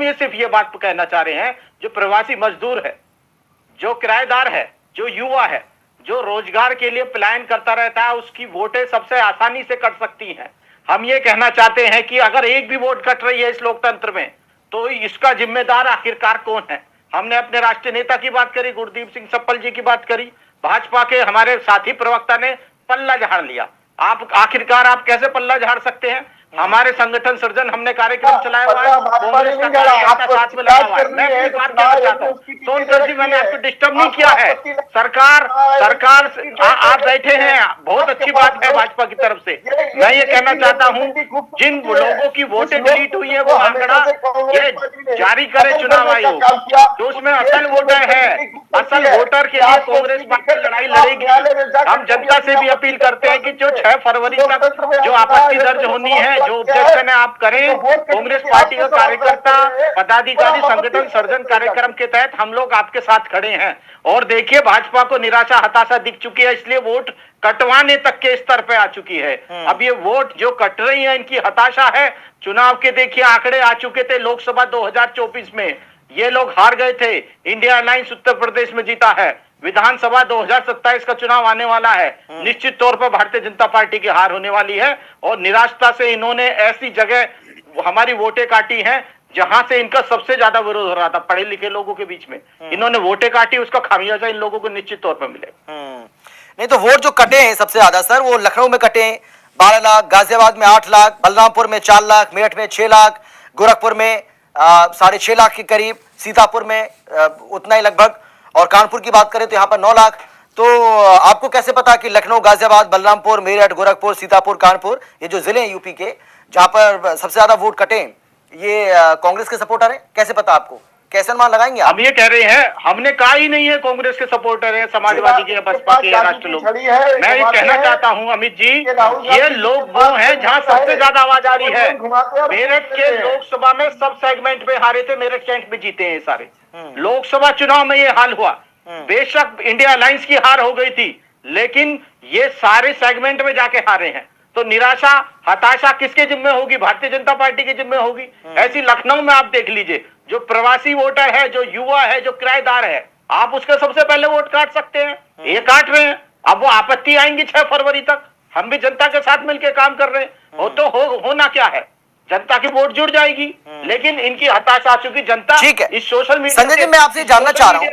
हम ये सिर्फ ये बात कहना चाह रहे हैं, जो प्रवासी मजदूर है, जो किराएदार है, जो युवा है, जो रोजगार के लिए प्लान करता रहता है, उसकी वोटें सबसे आसानी से कट सकती हैं। हम ये कहना चाहते हैं कि अगर एक भी वोट कट रही है इस लोकतंत्र में, तो इसका जिम्मेदार आखिरकार कौन है? हमने अपने राष्ट्रीय नेता की बात करी, गुरदीप सिंह सप्पल जी की बात करी, भाजपा के हमारे साथी प्रवक्ता ने पल्ला झाड़ लिया। आप आखिरकार आप कैसे पल्ला झाड़ सकते हैं? हमारे संगठन सृजन हमने कार्यक्रम चलाया हुआ है, कांग्रेस का कार्यकर्ता साथ में लगा हुआ है। मैं अपनी बात कहना चाहता हूँ, सोनकर जी, मैंने आपको डिस्टर्ब नहीं किया है। सरकार आप बैठे हैं, बहुत अच्छी बात है भाजपा की तरफ से। मैं ये कहना चाहता हूँ, जिन लोगों की वोटें डिलीट हुई है वो आंकड़ा ये जारी करे चुनाव आयोग, जो उसमें असल वोटर है, असल वोटर के लिए कांग्रेस पार्टी लड़ाई लड़ेगी। हम जनता से भी अपील करते हैं कि जो 6 फरवरी तक जो आपत्ति दर्ज होनी है, जो ऑब्जेक्शन है आप करें। कांग्रेस पार्टी का कार्यकर्ता, पदाधिकारी, संगठन सर्जन कार्यक्रम के तहत हम लोग आपके साथ खड़े हैं। और देखिए, भाजपा को निराशा हताशा दिख चुकी है, इसलिए वोट कटवाने तक के स्तर पे आ चुकी है। अब ये वोट जो कट रही है, इनकी हताशा है। चुनाव के देखिए आंकड़े आ चुके थे, लोकसभा 2024 में ये लोग हार गए थे, इंडिया अलायंस उत्तर प्रदेश में जीता है। विधानसभा 2027 का चुनाव आने वाला है, निश्चित तौर पर भारतीय जनता पार्टी की हार होने वाली है। और निराशा से इन्होंने ऐसी जगह हमारी वोटें काटी हैं जहां से इनका सबसे ज्यादा विरोध हो रहा था, पढ़े लिखे लोगों के बीच में। इन्होंने वोटें काटी, उसका खामियाजा इन लोगों को निश्चित तौर पर मिलेगा। नहीं तो वोट जो कटे हैं सबसे ज्यादा सर, वो लखनऊ में कटे हैं 12 लाख, गाजियाबाद में 8 लाख, बलरामपुर में 4 लाख, मेरठ में 6 लाख, गोरखपुर में 6.5 लाख के करीब, सीतापुर में उतना ही लगभग, और कानपुर की बात करें तो यहाँ पर 9 लाख। तो आपको कैसे पता कि लखनऊ, गाजियाबाद, बलरामपुर, मेरठ, गोरखपुर, सीतापुर, कानपुर, ये जो जिले हैं यूपी के जहां पर सबसे ज्यादा वोट कटे, ये कांग्रेस के सपोर्टर हैं? कैसे पता आपको? कैसे अनुमान लगाएंगे आप? हम ये कह रहे हैं, हमने कहा ही नहीं है कांग्रेस के सपोर्टर हैं, समाजवादी के, बसपा के, राष्ट्र लोग। मैं ये कहना चाहता हूं अमित जी, ये लोग वो हैं जहां सबसे ज्यादा आवाज आ रही है। मेरठ के लोकसभा में सब सेगमेंट में हारे थे, मेरठ कैंट में जीते हैं सारे। लोकसभा चुनाव में ये हाल हुआ। बेशक इंडिया अलायंस की हार हो गई थी, लेकिन ये सारे सेगमेंट में जाके हारे हैं। तो निराशा हताशा किसके जिम्मे होगी? भारतीय जनता पार्टी के जिम्मे होगी। ऐसी लखनऊ में आप देख लीजिए, जो प्रवासी वोटर है, जो युवा है, जो किराएदार है, आप उसके सबसे पहले वोट काट सकते हैं। ये काट रहे हैं, अब वो आपत्ति आएंगी 6 फरवरी तक। हम भी जनता के साथ मिलकर काम कर रहे हैं। होना क्या है, जनता की वोट जुड़ जाएगी। लेकिन इनकी हताशा आ चुकी जनता ठीक है। इस सोशल मीडिया। संजय जी, मैं आपसे जानना चाह रहा हूँ